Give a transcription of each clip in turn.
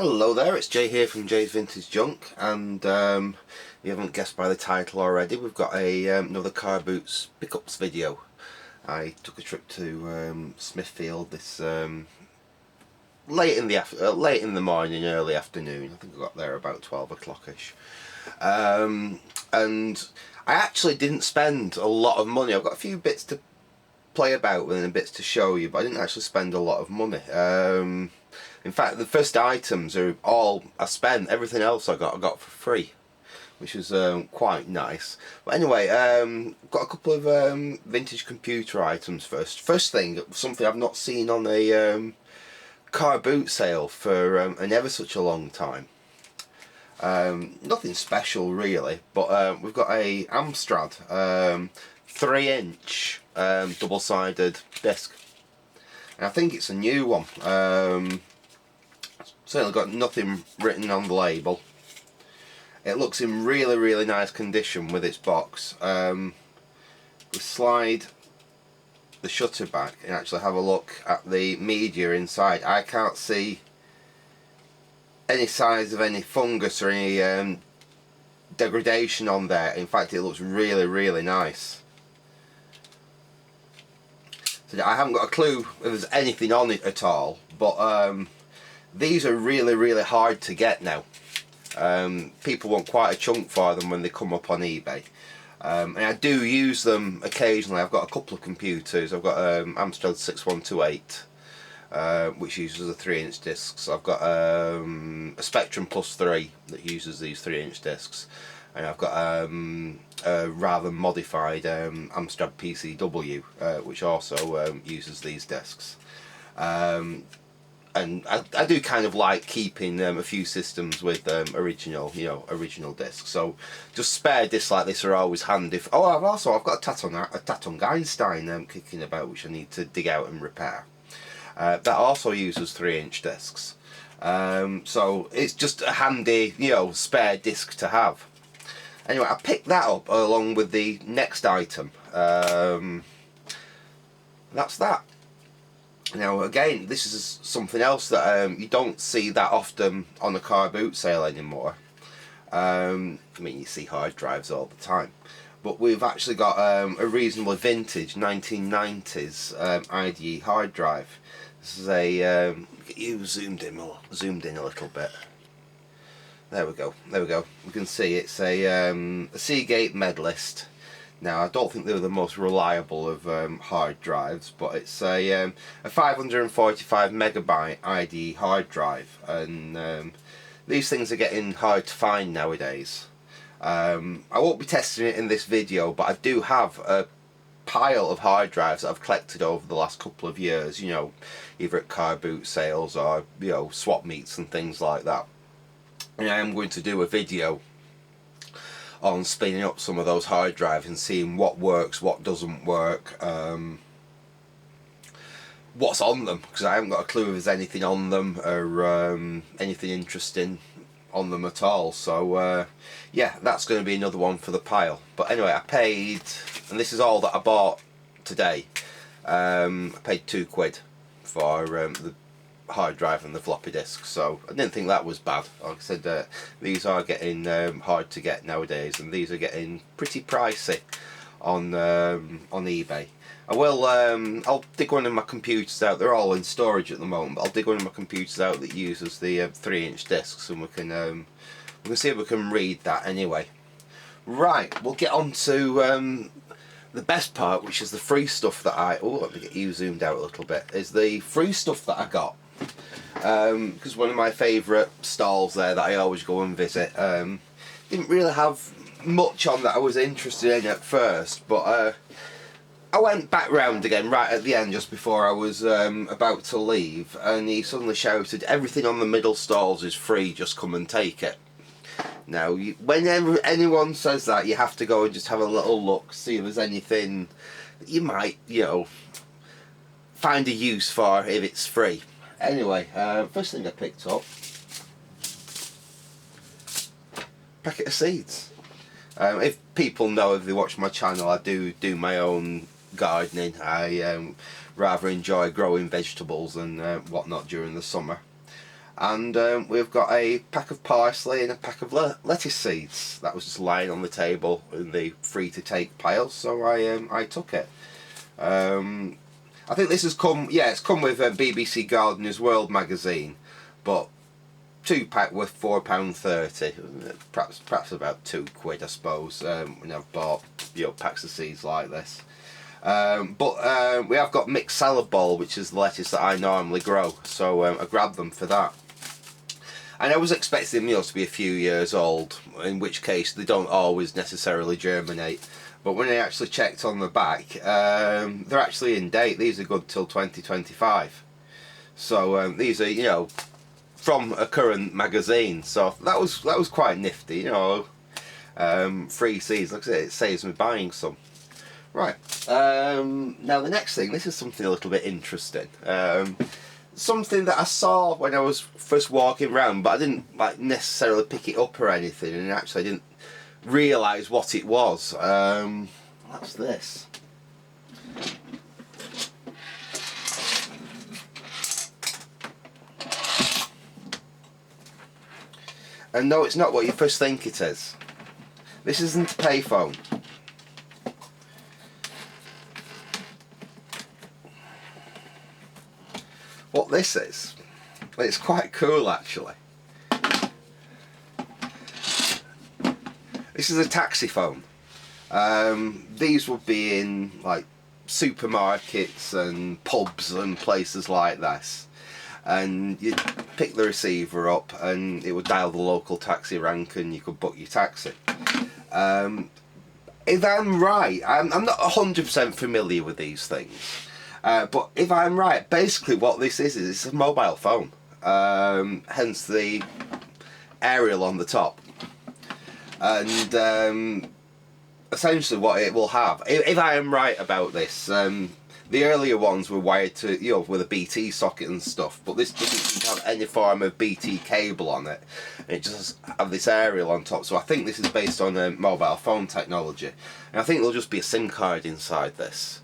Hello there, it's Jay here from Jay's Vintage Junk, and you haven't guessed by the title already, we've got another car boots pickups video. I took a trip to Smithfield this late in the morning, early afternoon. I think I got there about 12 o'clock-ish. And I actually didn't spend a lot of money. I've got a few bits to play about with and bits to show you, but I didn't actually spend a lot of money. In fact, the first items are all I spent. Everything else I got for free, which was quite nice. But anyway, got a couple of vintage computer items first. First thing, something I've not seen on a car boot sale for an ever such a long time. Nothing special really, but we've got a Amstrad 3-inch double-sided disc. And I think it's a new one. Certainly got nothing written on the label. It looks in really nice condition with its box. We slide the shutter back and actually have a look at the media inside. I can't see any signs of any fungus or any degradation on there. In fact, it looks really nice. So I haven't got a clue if there's anything on it at all, but these are really hard to get now. People want quite a chunk for them when they come up on eBay. And I do use them occasionally. I've got a couple of computers. I've got Amstrad 6128, which uses a 3-inch discs. I've got a Spectrum Plus 3 that uses these 3-inch discs, and I've got a rather modified Amstrad PCW, which also uses these discs. And I do kind of like keeping a few systems with original discs. So just spare discs like this are always handy. Oh, I've got a Tatung Einstein kicking about, which I need to dig out and repair. That also uses 3-inch discs. So it's just a handy, spare disc to have. Anyway, I picked that up along with the next item. That's that. Now again, this is something else that you don't see that often on a car boot sale anymore. I mean, you see hard drives all the time, but we've actually got a reasonably vintage 1990s IDE hard drive. This is a you zoomed in a little bit. There we go. We can see it's a Seagate Medalist. Now, I don't think they're the most reliable of hard drives, but it's a 545 megabyte IDE hard drive, and these things are getting hard to find nowadays. I won't be testing it in this video, but I do have a pile of hard drives that I've collected over the last couple of years, either at car boot sales or swap meets and things like that. And I am going to do a video on spinning up some of those hard drives and seeing what works, what doesn't work, what's on them, because I haven't got a clue if there's anything on them or anything interesting on them at all. So yeah, that's going to be another one for the pile. But anyway, I paid, and this is all that I bought today, I paid £2 for the hard drive and the floppy disk, so I didn't think that was bad. Like I said, these are getting hard to get nowadays, and these are getting pretty pricey on eBay. I will I'll dig one of my computers out. They're all in storage at the moment, but I'll dig one of my computers out that uses the 3-inch discs, and we can see if we can read that anyway. Right, we'll get on to the best part, which is the free stuff that let me get you zoomed out a little bit, is the free stuff that I got. Because one of my favourite stalls there that I always go and visit didn't really have much on that I was interested in at first, but I went back round again right at the end just before I was about to leave, and he suddenly shouted, "Everything on the middle stalls is free, just come and take it." Now, whenever anyone says that, you have to go and just have a little look, see if there's anything that you might, find a use for if it's free. Anyway, first thing I picked up, packet of seeds. If people know, if they watch my channel, I do my own gardening. I rather enjoy growing vegetables and whatnot during the summer. And we've got a pack of parsley and a pack of lettuce seeds. That was just lying on the table in the free to take pile, so I took it. I think this has come, yeah, it's come with a BBC Gardener's World magazine, but 2-pack worth £4.30, perhaps about £2, I suppose, when I've bought, you know, packs of seeds like this. But we have got mixed salad ball, which is the lettuce that I normally grow, so I grabbed them for that. And I was expecting them, you know, to be a few years old, in which case they don't always necessarily germinate. But when I actually checked on the back, they're actually in date. These are good till 2025. So these are, you know, from a current magazine. So that was quite nifty, you know. Free seeds, like I say, it saves me buying some. Right. Now the next thing, this is something a little bit interesting. Something that I saw when I was first walking around, but I didn't like necessarily pick it up or anything, and actually I didn't realise what it was. What's this? And no, it's not what you first think it is. This isn't a payphone. What this is, it's quite cool actually. This is a taxi phone. These would be in like supermarkets and pubs and places like this. And you'd pick the receiver up and it would dial the local taxi rank and you could book your taxi. If I'm right, I'm not 100% familiar with these things. But if I'm right, basically what this is it's a mobile phone. Hence the aerial on the top. And essentially what it will have, if I am right about this, the earlier ones were wired to, you know, with a BT socket and stuff, but this doesn't seem to have any form of BT cable on it. It just has this aerial on top, so I think this is based on mobile phone technology. And I think there'll just be a SIM card inside this.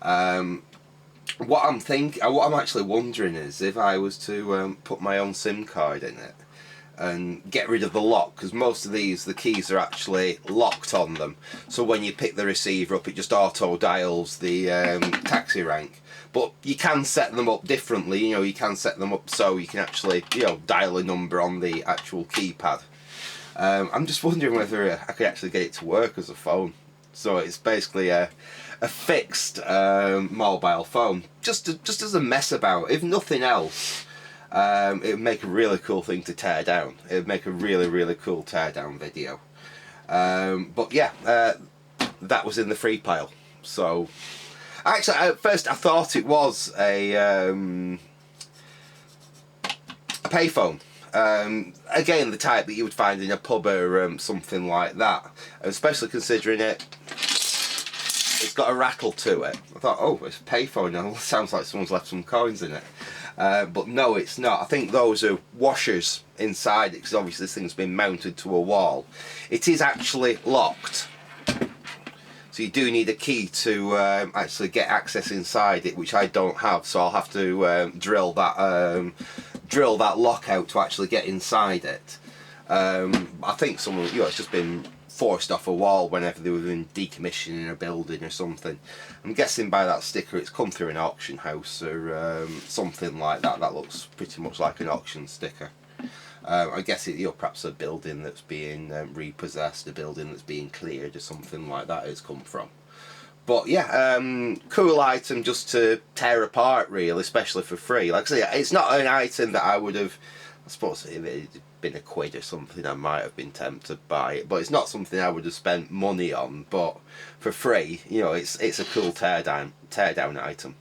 What I'm actually wondering is if I was to put my own SIM card in it and get rid of the lock, because most of these, the keys are actually locked on them, so when you pick the receiver up it just auto dials the taxi rank. But you can set them up differently, you know, you can set them up so you can actually, you know, dial a number on the actual keypad. I'm just wondering whether I could actually get it to work as a phone. So it's basically a fixed mobile phone, just as a mess about, if nothing else. It would make a really cool thing to tear down. It would make a really cool tear down video. But yeah, that was in the free pile. So actually at first I thought it was a payphone. Again, the type that you would find in a pub or something like that, especially considering it's got a rattle to it. I thought, oh, it's a payphone, and it sounds like someone's left some coins in it. But no, it's not. I think those are washers inside it, because obviously this thing's been mounted to a wall. It is actually locked, so you do need a key to actually get access inside it, which I don't have, so I'll have to drill that lock out to actually get inside it. I think someone, you know, it's just been forced off a wall whenever they were in decommissioning a building or something. I'm guessing by that sticker it's come through an auction house or something like that. That looks pretty much like an auction sticker. I guess it, you know, perhaps a building that's being repossessed, a building that's being cleared or something like that it's come from. But yeah, cool item just to tear apart really, especially for free. Like I say, it's not an item that I would have, I suppose if it had been £1 or something I might have been tempted to buy it, but it's not something I would have spent money on. But for free, you know, it's a cool tear down item.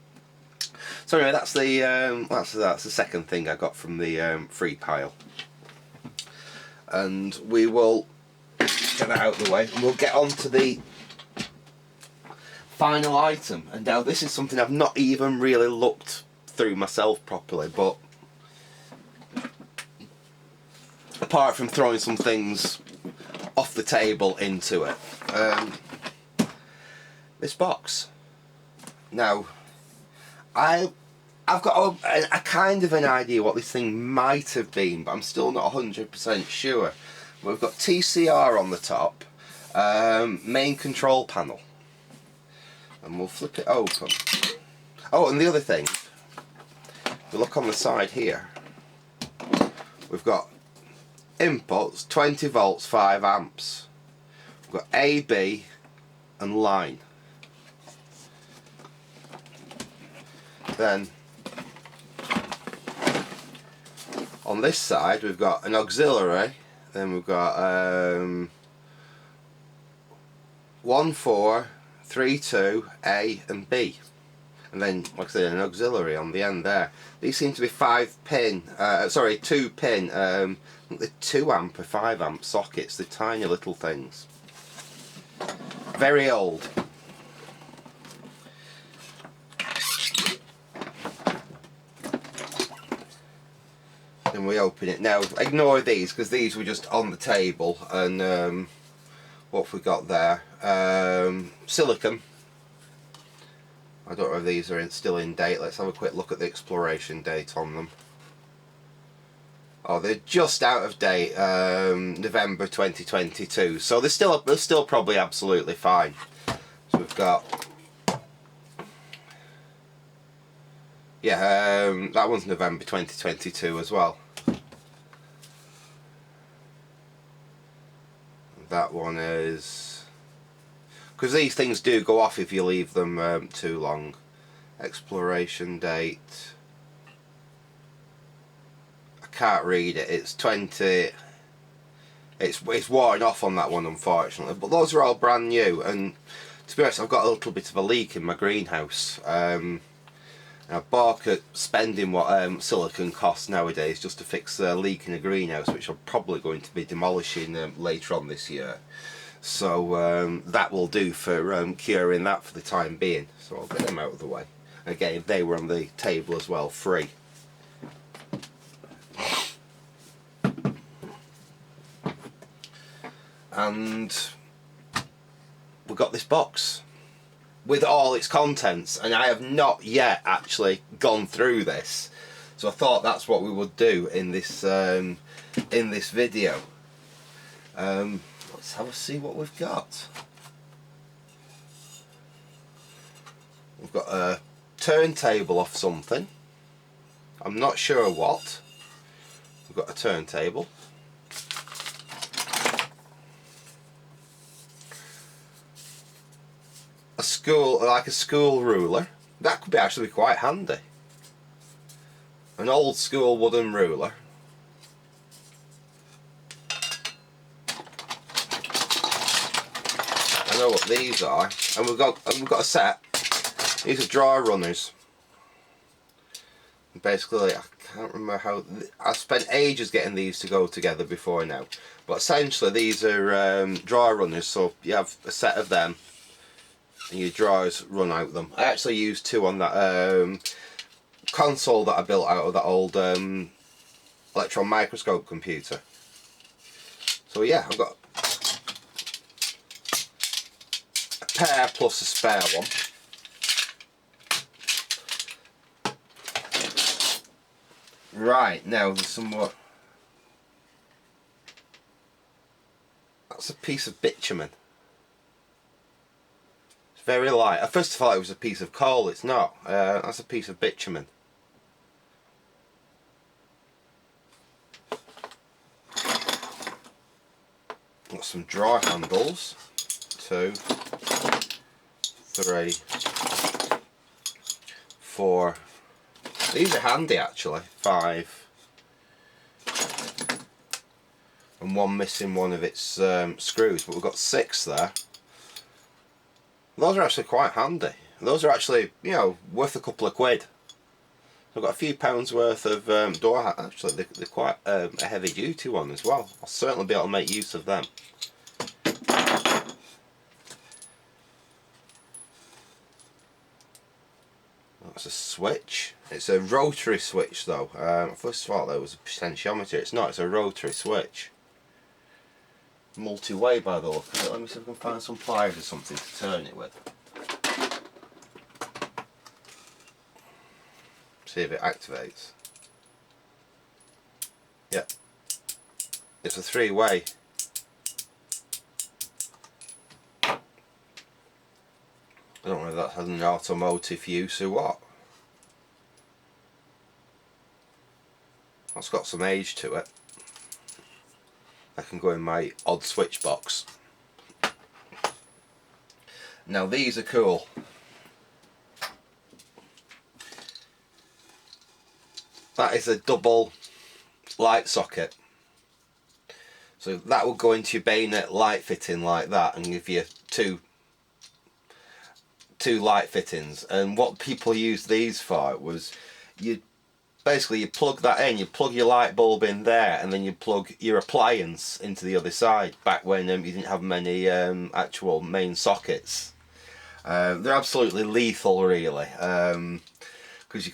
So anyway, that's the second thing I got from the free pile, and we will get that out of the way and we'll get on to the final item. And now this is something I've not even really looked through myself properly, but apart from throwing some things off the table into it, this box. Now, I I've got a kind of an idea what this thing might have been, but I'm still not 100% sure. We've got TCR on the top, main control panel, and we'll flip it open. Oh, and the other thing, if you look on the side here, we've got inputs, 20 volts, 5 amps. We've got A, B, and line. Then on this side we've got an auxiliary, then we've got 1, 4, 3, 2, A and B, and then like I said an auxiliary on the end there. These seem to be 2 pin, I think they're 2 amp or 5 amp sockets, they're tiny little things. Very old. And we open it now. Ignore these because these were just on the table. And what have we got there? Silicon. I don't know if these are still in date. Let's have a quick look at the exploration date on them. Oh, they're just out of date. November 2022. So they're still probably absolutely fine. So we've got. Yeah, that one's November 2022 as well. That one is, because these things do go off if you leave them too long. Exploration date, I can't read it. It's 20. It's worn off on that one, unfortunately. But those are all brand new. And to be honest, I've got a little bit of a leak in my greenhouse. I balk at spending what silicon costs nowadays just to fix a leak in a greenhouse, which I'm probably going to be demolishing later on this year. So that will do for curing that for the time being. So I'll get them out of the way. Again, they were on the table as well, free. And we've got this box with all its contents, and I have not yet actually gone through this, so I thought that's what we would do in this video. Let's have a see what we've got. We've got a turntable off something, I'm not sure what. We've got a turntable, a school ruler. That could be actually quite handy. An old school wooden ruler. I know what these are, and we've got a set. These are drawer runners. Basically, I can't remember how. I spent ages getting these to go together before now, but essentially these are drawer runners. So you have a set of them, and your drawers run out of them. I actually used 2 on that console that I built out of that old electron microscope computer. So yeah, I've got a pair plus a spare one. Right, now there's some more. That's a piece of bitumen. It's very light. I first thought it was a piece of coal. It's not. That's a piece of bitumen. Got some drawer handles. 2, 3, 4. These are handy actually. 5. And one missing one of its screws, but we've got 6 there. Those are actually quite handy. Those are actually, you know, worth a couple of quid. I've got a few pounds worth of door hat. Actually, they're quite a heavy duty one as well. I'll certainly be able to make use of them. That's a switch. It's a rotary switch though. I first thought that was a potentiometer. It's not, it's a rotary switch. Multi-way by the look of it. Let me see if I can find some pliers or something to turn it with. See if it activates. Yep. It's a 3-way. I don't know if that has an automotive use or what. That's got some age to it. I can go in my odd switch box. Now these are cool. That is a double light socket. So that will go into your bayonet light fitting like that and give you two light fittings. And what people used these for was you plug that in, you plug your light bulb in there, and then you plug your appliance into the other side, back when you didn't have many actual main sockets. They're absolutely lethal, really, because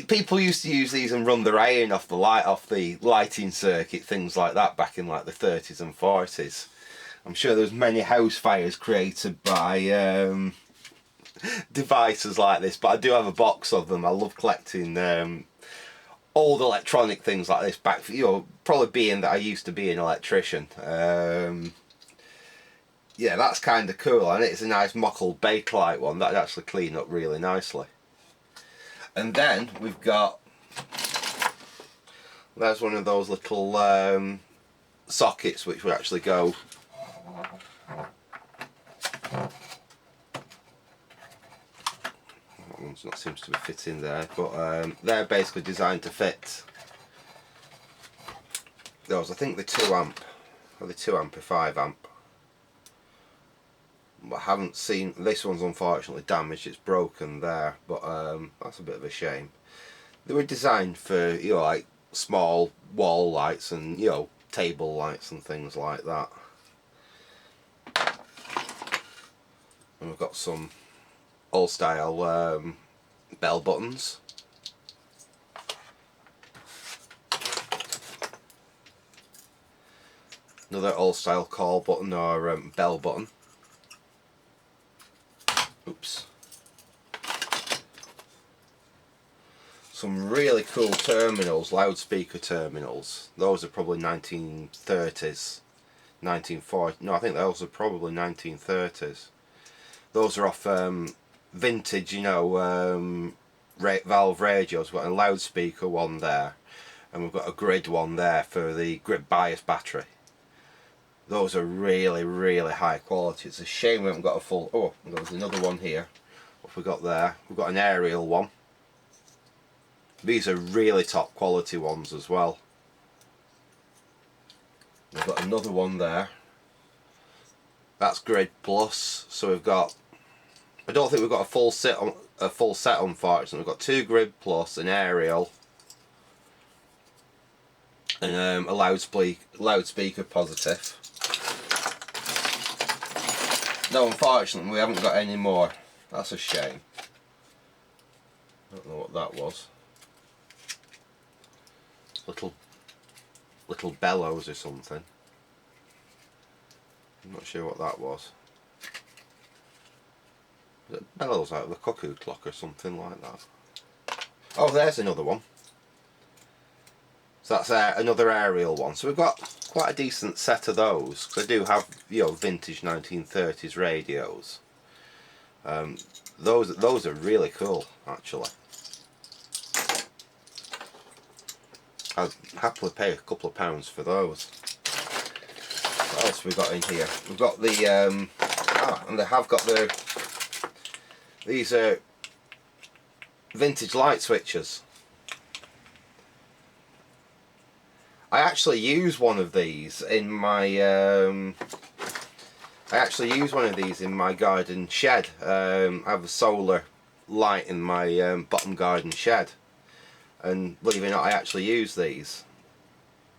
people used to use these and run their iron off the lighting circuit, things like that, back in like the 30s and 40s. I'm sure there's many house fires created by devices like this, but I do have a box of them. I love collecting old electronic things like this, back, probably being that I used to be an electrician. Yeah, that's kind of cool, and it's a nice Mockel Bakelite one that'd actually clean up really nicely. And then we've got, there's one of those little sockets which would actually go not seems to be fitting there, but they're basically designed to fit those. I think the 2 amp, or the 2 amp or 5 amp. But I haven't seen, this one's unfortunately damaged, it's broken there, but that's a bit of a shame. They were designed for, like small wall lights and, table lights and things like that. And we've got some old style bell buttons. Another old style call button or bell button. Oops. Some really cool terminals, loudspeaker terminals. Those are probably 1930s, 1940s. No, I think those are probably 1930s. Those are off vintage, valve radios. We've got a loudspeaker one there, and we've got a grid one there for the grid bias battery. Those are really, really high quality. It's a shame we haven't got a full. Oh, there's another one here. What have we got there? We've got an aerial one. These are really top quality ones as well. We've got another one there. That's Grid Plus. So we've got, I don't think we've got a full set unfortunately. We've got 2 Grid Plus, an aerial, and a loudspeaker positive. No, unfortunately we haven't got any more. That's a shame. I don't know what that was. Little bellows or something. I'm not sure what that was. It bellows out of the cuckoo clock or something like that. Oh, there's another one. So that's another aerial one. So we've got quite a decent set of those, because I do have vintage 1930s radios. Those are really cool, actually. I'd happily pay a couple of pounds for those. What else have we got in here? We've got the and they have got these are vintage light switches. I actually use one of these in my garden shed. I have a solar light in my bottom garden shed, and believe it or not, I actually use these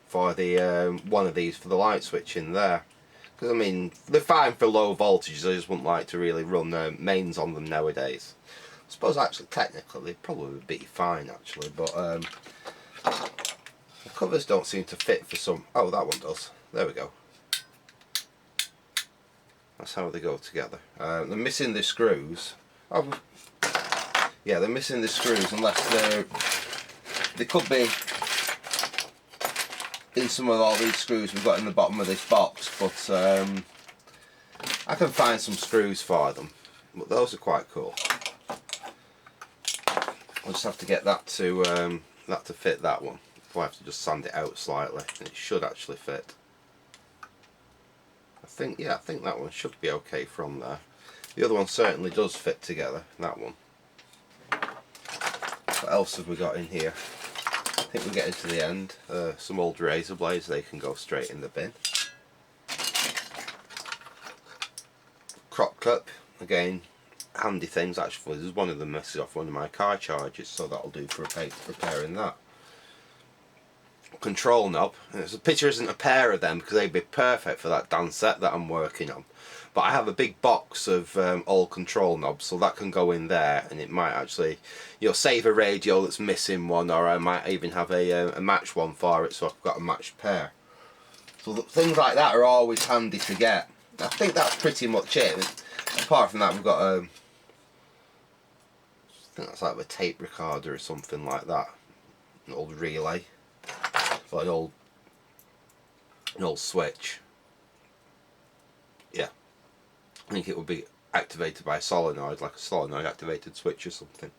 for the one of these for the light switch in there. Because I mean, they're fine for low voltages. I just wouldn't like to really run mains on them nowadays. I suppose actually technically they'd probably be fine actually, but the covers don't seem to fit for some. Oh, that one does. There we go. That's how they go together. They're missing the screws. Oh, Yeah, they're missing the screws unless they could be in some of all these screws we've got in the bottom of this box, but I can find some screws for them. But those are quite cool. I'll just have to get that to fit that one. I'll have to just sand it out slightly, and it should actually fit. I think that one should be okay from there. The other one certainly does fit together, that one. What else have we got in here? I think we're getting to the end. Some old razor blades, they can go straight in the bin. Crop clip, again, handy things. Actually, there's one of them messes off one of my car chargers, so that'll do for repairing that. Control knob. The picture isn't a pair of them because they'd be perfect for that dance set that I'm working on. But I have a big box of old control knobs, so that can go in there, and it might actually, you know, save a radio that's missing one, or I might even have a match one for it, so I've got a matched pair. So things like that are always handy to get. I think that's pretty much it. Apart from that, we've got I think that's like a tape recorder or something like that. An old relay, or an old switch. Yeah. I think it would be activated by a solenoid, like a solenoid activated switch or something.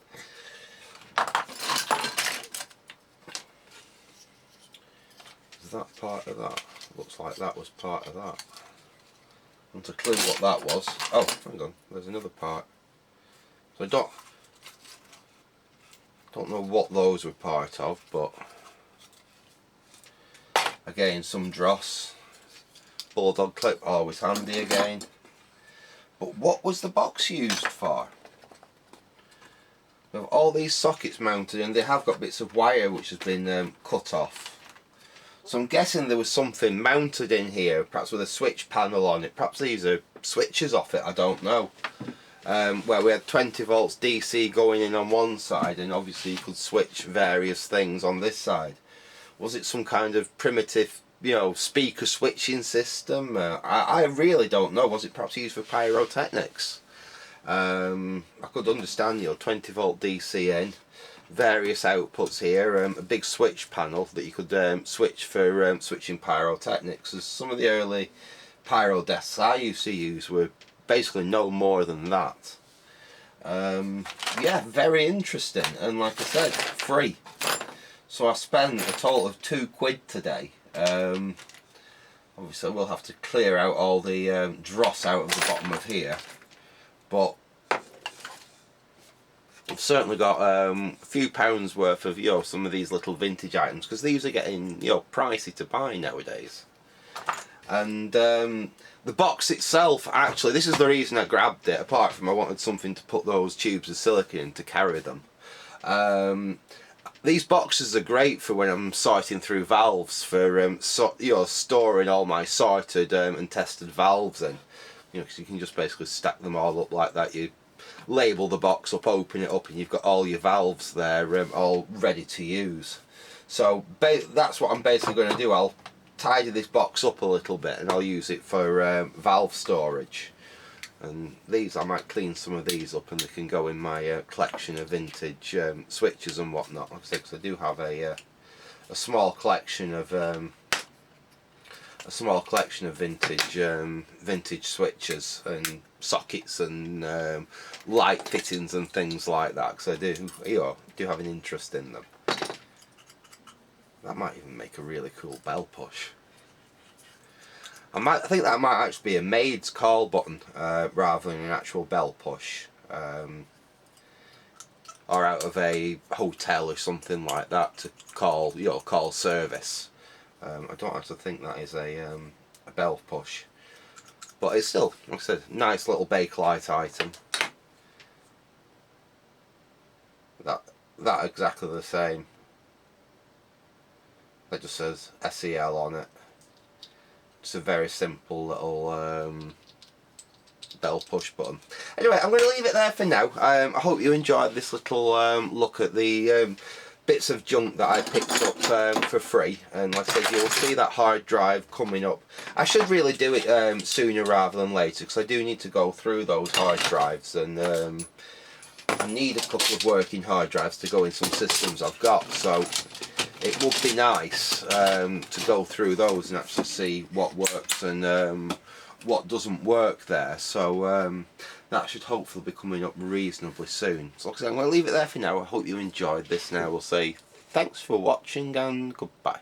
Is that part of that? Looks like that was part of that. I want a clue what that was. Oh, hang on, there's another part. So I don't know what those were part of, but again, some dross. Bulldog clip, always handy again. But what was the box used for? We have all these sockets mounted, and they have got bits of wire which has been cut off. So I'm guessing there was something mounted in here, perhaps with a switch panel on it. Perhaps these are switches off it, I don't know. Where we had 20 volts DC going in on one side, and obviously you could switch various things on this side. Was it some kind of primitive, you know, speaker switching system? I really don't know. Was it perhaps used for pyrotechnics? I could understand, you know, 20 volt DC in, various outputs here, a big switch panel that you could switch for switching pyrotechnics. As some of the early pyro desks I used to use were basically no more than that. Yeah, very interesting, and like I said, free. So I spent a total of £2 today. Obviously we'll have to clear out all the dross out of the bottom of here, but I've certainly got a few pounds worth of, you know, some of these little vintage items, because these are getting, you know, pricey to buy nowadays. And the box itself, actually, this is the reason I grabbed it, apart from I wanted something to put those tubes of silicone in to carry them. These boxes are great for when I'm sorting through valves, for you know, storing all my sorted and tested valves in. You know, because you can just basically stack them all up like that. You label the box up, open it up, and you've got all your valves there, all ready to use. So that's what I'm basically going to do. I'll tidy this box up a little bit, and I'll use it for valve storage. And these, I might clean some of these up, and they can go in my collection of vintage switches and whatnot. Like I said, 'cause I do have a small collection of vintage switches and sockets and light fittings and things like that. Because I do have an interest in them. That might even make a really cool bell push. I think that might actually be a maid's call button rather than an actual bell push, or out of a hotel or something like that to call, you know, call service. I don't actually think that is a bell push, but it's still, like I said, nice little Bakelite item. That exactly the same. That just says SEL on it. Just a very simple little bell push button. Anyway, I'm going to leave it there for now. I hope you enjoyed this little look at the bits of junk that I picked up for free. And like I said, you'll see that hard drive coming up. I should really do it sooner rather than later, because I do need to go through those hard drives and I need a couple of working hard drives to go in some systems I've got, so it would be nice to go through those and actually see what works and what doesn't work there. So that should hopefully be coming up reasonably soon. So like I said, I'm going to leave it there for now. I hope you enjoyed this. Now we'll say thanks for watching and goodbye.